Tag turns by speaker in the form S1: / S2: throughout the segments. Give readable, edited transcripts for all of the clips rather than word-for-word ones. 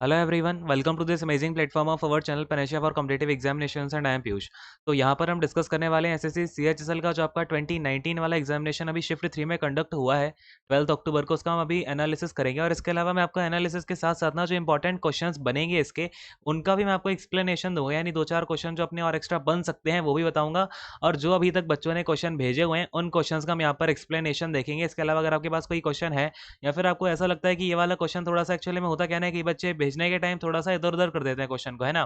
S1: Hello everyone, welcome to this amazing platform of our channel Panacea for competitive examinations and I am Piyush. तो यहाँ पर हम discuss करने वाले हैं एसएससी सीएचएसएल का जो आपका 2019 वाला एग्जामिनेशन अभी शिफ्ट 3 में कंडक्ट हुआ है 12 अक्टूबर को। उसका हम अभी एनालिसिस करेंगे और इसके अलावा मैं आपको एनालिसिस के साथ साथ ना जो इंपॉर्टेंट क्वेश्चंस बनेंगे इसके उनका भी मैं आपको एक्सप्लेनेशन दूंगा, यानी दो चार क्वेश्चन जो अपने और एक्स्ट्रा बन सकते हैं वो भी बताऊंगा। और जो अभी तक बच्चों ने क्वेश्चन भेजे हुए हैं उन क्वेश्चंस का हम यहाँ पर एक्सप्लेनेशन देखेंगे। इसके अलावा अगर आपके पास कोई क्वेश्चन है या फिर आपको ऐसा लगता है कि ये वाला क्वेश्चन थोड़ा सा एक्चुअली में होता क्या है कि बच्चे भेजने के टाइम थोड़ा सा इधर उधर कर देते हैं क्वेश्चन को, है ना।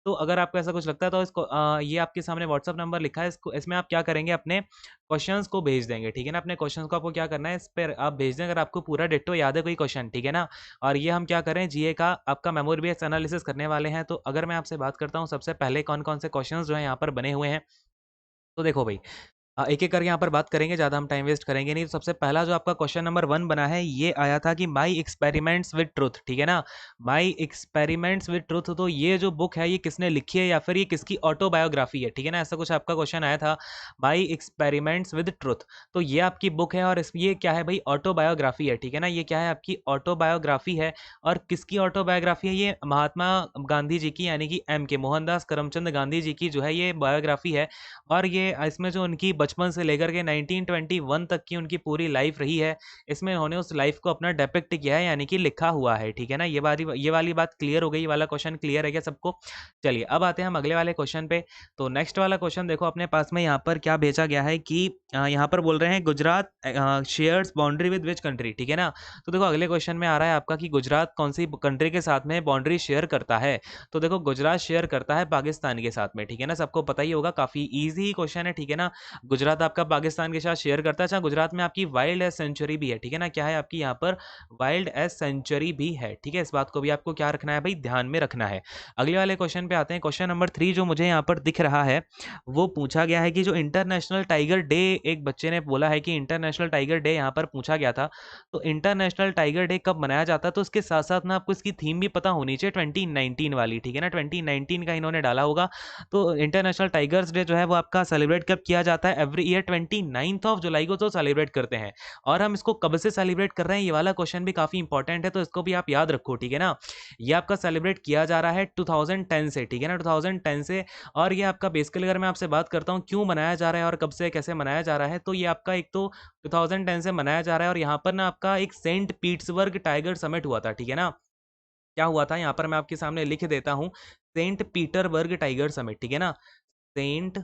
S1: तो अगर आपको ऐसा कुछ लगता है तो इसको ये आपके सामने व्हाट्सअप नंबर लिखा है, इसको इसमें आप क्या करेंगे, अपने क्वेश्चंस को भेज देंगे, ठीक है ना। अपने क्वेश्चंस को आपको क्या करना है, इस पर आप भेज दें अगर आपको पूरा डिट्टो याद है कोई क्वेश्चन, ठीक है ना। और ये हम क्या करें, जीए का आपका मेमोरी बेस्ड एनालिसिस करने वाले हैं। तो अगर मैं आपसे बात करता हूँ सबसे पहले कौन कौन से क्वेश्चंस जो है यहाँ पर बने हुए हैं, तो देखो भाई, एक एक करके यहाँ पर बात करेंगे, ज़्यादा हम टाइम वेस्ट करेंगे नहीं। तो सबसे पहला जो आपका क्वेश्चन नंबर 1 बना है ये आया था कि माई एक्सपेरिमेंट्स विद ट्रुथ, ठीक है ना। माई एक्सपेरिमेंट्स विद ट्रुथ, तो ये जो बुक है ये किसने लिखी है या फिर ये किसकी ऑटोबायोग्राफी है, ठीक है ना। ऐसा कुछ आपका क्वेश्चन आया था, माई एक्सपेरिमेंट्स विद ट्रुथ। तो ये आपकी बुक है और इस ये क्या है भाई, ऑटोबायोग्राफी है, ठीक है ना। ये क्या है, आपकी ऑटोबायोग्राफी है। और किसकी ऑटोबायोग्राफी है, ये महात्मा गांधी जी की, यानी कि एम के मोहनदास करमचंद गांधी जी की जो है ये बायोग्राफी है। और ये इसमें जो उनकी बचपन से लेकर के 1921 तक की उनकी पूरी लाइफ रही है, इसमें उन्होंने उस लाइफ को अपना डिपिक्ट किया है, यानी कि लिखा हुआ है, ठीक है ना। ये वाली बात क्लियर हो गई, ये वाला क्वेश्चन क्लियर है क्या सबको। चलिए अब आते हैं हम अगले वाले क्वेश्चन पे। तो नेक्स्ट वाला क्वेश्चन देखो अपने पास में यहाँ पर क्या भेजा गया है कि यहाँ पर बोल रहे हैं Gujarat shares boundary with which country, ठीक है ना। तो देखो अगले क्वेश्चन में आ रहा है आपका कि गुजरात कौन सी कंट्री के साथ में बाउंड्री शेयर करता है। तो देखो गुजरात शेयर करता है पाकिस्तान के साथ में, ठीक है ना। सबको पता ही होगा, काफी इजी क्वेश्चन है, ठीक है ना। गुजरात आपका पाकिस्तान के साथ शेयर करता है। अच्छा, गुजरात में आपकी वाइल्ड एस सेंचुरी भी है, ठीक है ना। क्या है आपकी यहाँ पर, वाइल्ड एस सेंचुरी भी है, ठीक है। इस बात को भी आपको क्या रखना है भाई, ध्यान में रखना है। अगले वाले क्वेश्चन पे आते हैं। क्वेश्चन नंबर 3 जो मुझे यहाँ पर दिख रहा है वो पूछा गया है कि जो इंटरनेशनल टाइगर डे, एक बच्चे ने बोला है कि इंटरनेशनल टाइगर डे यहाँ पर पूछा गया था। तो इंटरनेशनल टाइगर डे कब मनाया जाता है, तो उसके साथ साथ ना आपको इसकी थीम भी पता होनी चाहिए 2019 वाली, ठीक है ना। 2019 का इन्होंने डाला होगा। तो इंटरनेशनल टाइगर्स डे जो है वो आपका सेलिब्रेट कब किया जाता है, एवरी ईयर 29 जुलाई को तो सेलिब्रेट करते हैं। और हम इसको कब से सेलिब्रेट कर रहे हैं, ये वाला क्वेश्चन भी काफी इंपॉर्टेंट है, तो इसको भी आप याद रखो, ठीक है ना। ये आपका सेलिब्रेट किया जा रहा है 2010 से, ठीक है ना, 2010 से। और ये आपका बेसिकली अगर मैं आपसे बात करता हूँ क्यों मनाया जा रहा है और कब से कैसे मनाया जा रहा है, तो ये आपका एक तो 2010 से मनाया जा रहा है। और यहाँ पर ना आपका एक सेंट पीटर्सबर्ग टाइगर समिट हुआ था, ठीक है ना। क्या हुआ था यहाँ पर मैं आपके सामने लिख देता हूँ, सेंट पीटरबर्ग टाइगर समिट, ठीक है ना। सेंट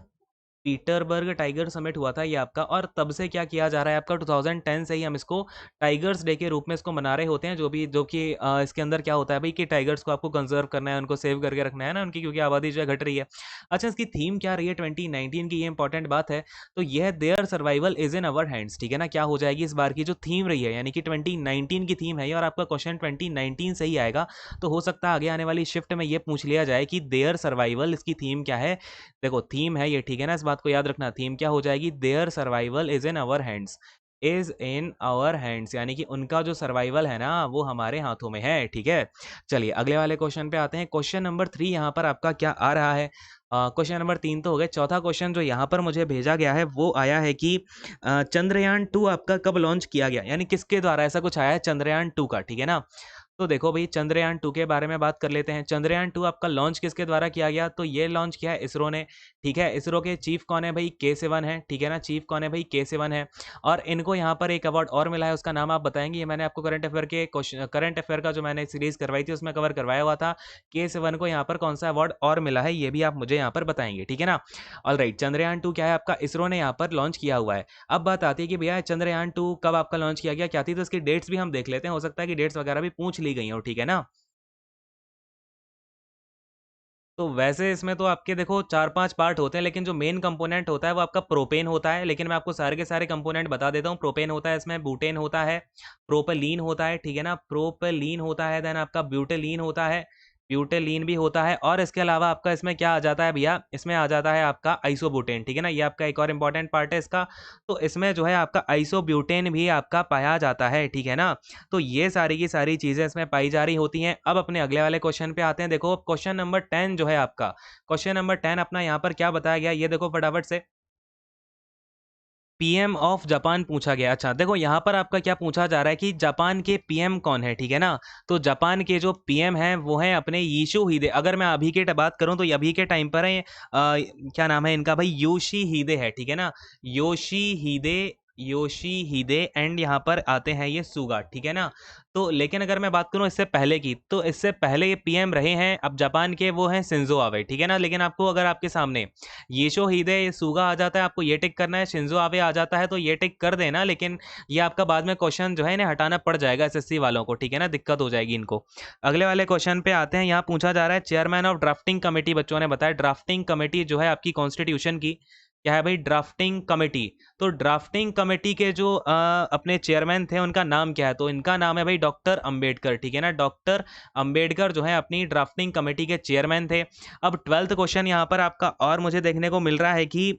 S1: पीटरबर्ग टाइगर समिट हुआ था ये आपका। और तब से क्या किया जा रहा है आपका, 2010 से ही हम इसको टाइगर्स डे के रूप में इसको मना रहे होते हैं। जो कि इसके अंदर क्या होता है भाई कि टाइगर्स को आपको कंजर्व करना है, उनको सेव करके रखना है ना उनकी, क्योंकि आबादी जो है घट रही है। अच्छा, इसकी थीम क्या रही है 2019 की, ये इंपॉर्टेंट बात है। तो यह there survival is in our hands, ठीक है ना। क्या हो जाएगी इस बार की जो थीम रही है, यानी कि 2019 की थीम है ये, और आपका क्वेश्चन 2019 से ही आएगा। तो हो सकता है आगे आने वाली शिफ्ट में ये पूछ लिया जाए कि देयर सर्वाइवल, इसकी थीम क्या है। देखो थीम है ये, ठीक है ना, इस बात को याद रखना। थीम क्या हो जाएगी, their survival is in our hands, is in our hands, यानी कि उनका जो सर्वाइवल है ना वो हमारे हाथों में है, ठीक है। चलिए अगले वाले क्वेश्चन पे आते हैं। क्वेश्चन नंबर 3 यहाँ पर आपका क्या आ रहा है, क्वेश्चन नंबर 3 तो हो गए। चौथा क्वेश्चन जो यहाँ पर मुझे भेजा गया है वो आया है कि चंद्रयान 2 आपका कब लॉन्च किया गया, यानी किसके द्वारा, ऐसा कुछ आया है चंद्रयान 2 का, ठीक है ना। तो देखो भाई चंद्रयान 2 के बारे में बात कर लेते हैं। चंद्रयान 2 आपका लॉन्च किसके द्वारा किया गया, तो ये लॉन्च किया है इसरो ने, ठीक है। इसरो के चीफ कौन है भाई, के सिवन है, ठीक है ना। चीफ कौन है भाई, के सिवन है। और इनको यहाँ पर एक अवार्ड और मिला है, उसका नाम आप बताएंगे। ये मैंने आपको करंट अफेयर के क्वेश्चन, करंट अफेयर का जो मैंने सीरीज करवाई थी उसमें कवर करवाया हुआ था। के सिवन को यहाँ पर कौन सा अवार्ड और मिला है ये भी आप मुझे यहाँ पर बताएंगे, ठीक है ना। ऑलराइट, चंद्रयान 2 क्या है आपका, इसरो ने यहाँ पर लॉन्च किया हुआ है। अब बात आती है कि भैया चंद्रयान 2 कब आपका लॉन्च किया गया, क्या थी, तो इसकी डेट्स भी हम देख लेते हैं, हो सकता है कि डेट्स वगैरह भी पूछ ली गई हो, ठीक है ना। तो वैसे इसमें तो आपके देखो 4-5 पार्ट होते हैं, लेकिन जो मेन कंपोनेंट होता है वो आपका प्रोपेन होता है। लेकिन मैं आपको सारे के सारे कंपोनेंट बता देता हूँ। प्रोपेन होता है, इसमें ब्यूटेन होता है, प्रोपेलीन होता है, ठीक है ना, प्रोपेलीन होता है, देन आपका ब्यूटेलीन होता है, ब्यूटेलीन भी होता है। और इसके अलावा आपका इसमें क्या आ जाता है भैया, इसमें आ जाता है आपका आइसोब्यूटेन, ठीक है ना। ये आपका एक और इंपॉर्टेंट पार्ट है इसका। तो इसमें जो है आपका आइसोब्यूटेन भी आपका पाया जाता है, ठीक है ना। तो ये सारी की सारी चीजें इसमें पाई जा रही होती हैं। अब अपने अगले वाले क्वेश्चन पे आते हैं। देखो क्वेश्चन नंबर 10 जो है आपका, क्वेश्चन नंबर 10 अपना यहाँ पर क्या बताया गया, ये देखो फटाफट से। पीएम ऑफ जापान पूछा गया। अच्छा देखो यहाँ पर आपका क्या पूछा जा रहा है कि जापान के पीएम कौन है, ठीक है ना। तो जापान के जो पीएम हैं वो हैं अपने यीशु हिदे। अगर मैं अभी के बात करूँ तो अभी के टाइम पर है क्या नाम है इनका भाई, योशी हिदे है, ठीक है ना। योशी हिदे, योशी हिदे एंड यहाँ पर आते हैं ये सुगा, ठीक है ना। तो लेकिन अगर मैं बात करूं इससे पहले की, तो इससे पहले ये पीएम रहे हैं अब जापान के, वो हैं शिंजो आबे, ठीक है ना। लेकिन आपको अगर आपके सामने येशो हिदे सुगा आ जाता है, आपको ये टिक करना है, शिंजो आबे आ जाता है तो ये टिक कर देना। लेकिन ये आपका बाद में क्वेश्चन जो है इन्हें हटाना पड़ जाएगा एसएससी वालों को, ठीक है ना, दिक्कत हो जाएगी इनको। अगले वाले क्वेश्चन पे आते हैं। यहाँ पूछा जा रहा है चेयरमैन ऑफ ड्राफ्टिंग कमेटी, बच्चों ने बताया ड्राफ्टिंग कमेटी जो है आपकी कॉन्स्टिट्यूशन की क्या है भाई, ड्राफ्टिंग कमेटी। तो ड्राफ्टिंग कमेटी के जो अपने चेयरमैन थे उनका नाम क्या है, तो इनका नाम है भाई डॉक्टर अंबेडकर, ठीक है ना। डॉक्टर अंबेडकर जो है अपनी ड्राफ्टिंग कमेटी के चेयरमैन थे। अब 12th क्वेश्चन यहाँ पर आपका और मुझे देखने को मिल रहा है कि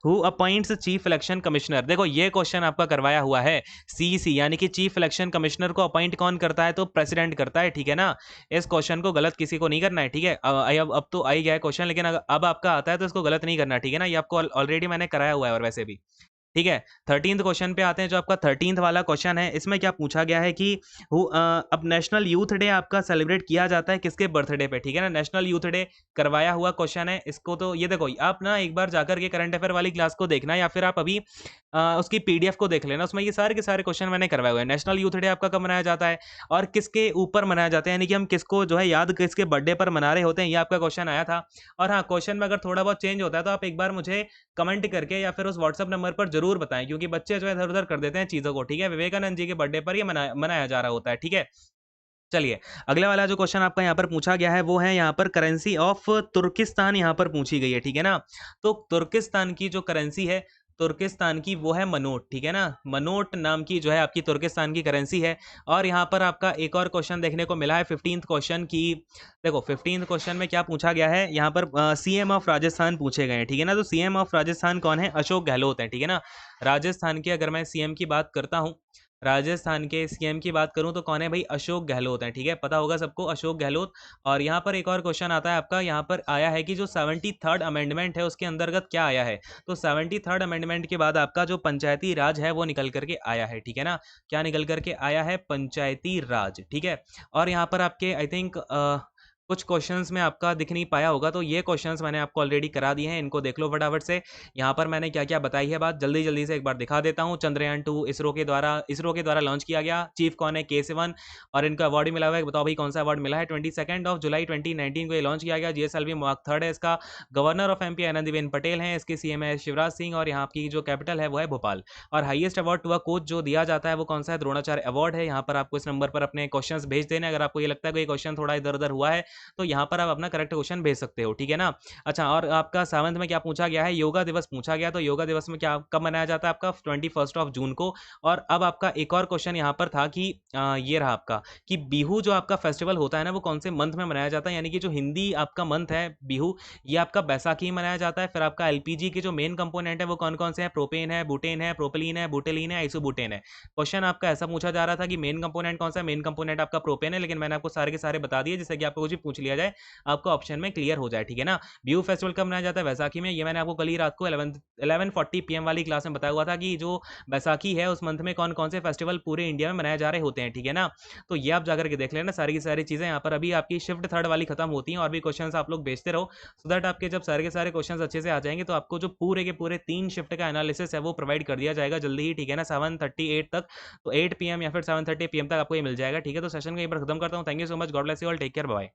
S1: who appoints chief election commissioner. देखो ये क्वेश्चन आपका करवाया हुआ है सीईसी, यानी कि चीफ इलेक्शन कमिश्नर को अपॉइंट कौन करता है, तो प्रेसिडेंट करता है, ठीक है ना। इस क्वेश्चन को गलत किसी को नहीं करना है, ठीक है। अब तो आई गया है क्वेश्चन, लेकिन अब आपका आता है तो इसको गलत नहीं करना, ठीक है ना। ये आपको ऑलरेडी मैंने कराया हुआ है और वैसे भी, ठीक है। 13th क्वेश्चन पे आते हैं। जो आपका 13th वाला क्वेश्चन है इसमें क्या पूछा गया है कि अब नेशनल यूथ डे आपका सेलिब्रेट किया जाता है किसके बर्थडे पे, ठीक है ना। नेशनल यूथ डे करवाया हुआ क्वेश्चन है इसको। तो ये देखो आप ना एक बार जाकर के करंट अफेयर वाली क्लास को देखना, या फिर आप अभी उसकी पीडीएफ को देख लेना, उसमें ये सारे के सारे क्वेश्चन मैंने करवाए हुए हैं। नेशनल यूथ डे आपका कब मनाया जाता है और किसके ऊपर मनाया जाता है, यानी कि हम किसको जो है याद किसके बर्थडे पर मना रहे होते हैं, ये आपका क्वेश्चन आया था। और हाँ, क्वेश्चन में अगर थोड़ा बहुत चेंज होता है तो आप एक बार मुझे कमेंट करके या फिर उस व्हाट्सएप नंबर पर जरूर बताएं, क्योंकि बच्चे जो है इधर उधर कर देते हैं चीज़ों को, ठीक है। विवेकानंद जी के बर्थडे पर ये मनाया जा रहा होता है, ठीक है। चलिए अगले वाला जो क्वेश्चन आपका यहाँ पर पूछा गया है वो है यहाँ पर करेंसी ऑफ तुर्किस्तान यहाँ पर पूछी गई है, ठीक है ना। तो तुर्किस्तान की जो करेंसी है तुर्किस्तान की वो है मनोट, ठीक है ना। मनोट नाम की जो है आपकी तुर्किस्तान की करेंसी है। और यहाँ पर आपका एक और क्वेश्चन देखने को मिला है 15th क्वेश्चन की। देखो 15th क्वेश्चन में क्या पूछा गया है, यहाँ पर सीएम ऑफ राजस्थान पूछे गए हैं, ठीक है ना। तो सीएम ऑफ राजस्थान कौन है, अशोक गहलोत है, ठीक है ना। राजस्थान की अगर मैं सीएम की बात करता हूँ, राजस्थान के सीएम की बात करूं तो कौन है भाई, अशोक गहलोत है, ठीक है, पता होगा सबको अशोक गहलोत। और यहाँ पर एक और क्वेश्चन आता है आपका, यहाँ पर आया है कि जो 73rd अमेंडमेंट है उसके अंतर्गत क्या आया है। तो 73rd अमेंडमेंट के बाद आपका जो पंचायती राज है वो निकल करके आया है, ठीक है ना। क्या निकल करके आया है, पंचायती राज, ठीक है। और यहाँ पर आपके आई थिंक कुछ क्वेश्चंस में आपका दिख नहीं पाया होगा, तो ये क्वेश्चंस मैंने आपको ऑलरेडी करा दिए हैं, इनको देख लो फटाफट से। यहाँ पर मैंने क्या क्या बताई है बात, जल्दी जल्दी से एक बार दिखा देता हूँ। चंद्रयान 2 इसरो के द्वारा लॉन्च किया गया। चीफ कौन है, के सिवन, और इनका अवार्ड मिला हुआ है, बताओ भाई कौन सा अवार्ड मिला है। 22 जुलाई 2019 को ये लॉन्च किया गया। जीएसएलवी मार्क 3 है इसका। Governor of MP Anandiben Patel हैं, इसके सीएम है शिवराज सिंह, और यहाँ की जो कैपिटल है वो है भोपाल। और highest award to a coach जो दिया जाता है वो कौन सा है, द्रोणाचार्य अवार्ड है। यहाँ पर आपको इस नंबर पर अपने क्वेश्चन भेज देना, अगर आपको ये लगता है कोई क्वेश्चन थोड़ा इधर उधर हुआ है तो यहाँ पर आप अपना करेक्ट क्वेश्चन भेज सकते हो, ठीक है ना। अच्छा, और आपका 7th में क्या पूछा गया है, योगा दिवस पूछा गया। तो योगा दिवस में क्या कब मनाया जाता है आपका, 21 जून को। और अब आपका एक और क्वेश्चन यहाँ पर था कि ये रहा आपका कि बिहू जो आपका फेस्टिवल होता है ना वो कौन से मंथ में मनाया जाता है, यानी कि जो हिंदी आपका मंथ है बिहू, ये आपका बैसाखी में मनाया जाता है। फिर आपका एलपीजी के जो मेन कंपोनेंट है वो कौन कौन से हैं, प्रोपेन है, बुटेन है, प्रोपलीन है, बुटेलिन है, आइसोबुटेन है। क्वेश्चन आपका ऐसा पूछा जा रहा था कि मेन कंपोनेंट कौन सा है, मेन कंपोनेंट आपका प्रोपेन है, लेकिन मैंने आपको सारे के सारे बता दिए, जिससे कि आपको कुछ भी पूछ लिया जाए आपको ऑप्शन में क्लियर हो जाए, ठीक है ना। बिहू फेस्टिवल कब मनाया जाता है, वैसाखी में। ये मैंने आपको कल ही रात को 11:40 PM वाली क्लास में बताया हुआ था कि जो बैसाखी है उस मंथ में कौन कौन से फेस्टिवल पूरे इंडिया में मनाए जा रहे होते हैं, ठीक है ना। तो ये आप जाकर के देख लेना सारी की सारी चीज़ें। यहाँ पर अभी आपकी शिफ्ट 3rd वाली खत्म होती हैं, और भी क्वेश्चन आप लोग भेजते रहो, सो दैट आपके जब सारे के सारे क्वेश्चन अच्छे से आ जाएंगे तो आपको जो पूरे के पूरे 3 शिफ्ट का एनालिसिस है वो प्रोवाइड कर दिया जाएगा जल्दी ही, ठीक है ना, 7:38 तक। तो 8 PM या फिर 7:30 PM तक आपको ये मिल जाएगा, ठीक है। तो सेशन को यहीं पर खत्म करता हूँ। Thank you so much, God bless you all, take care, bye.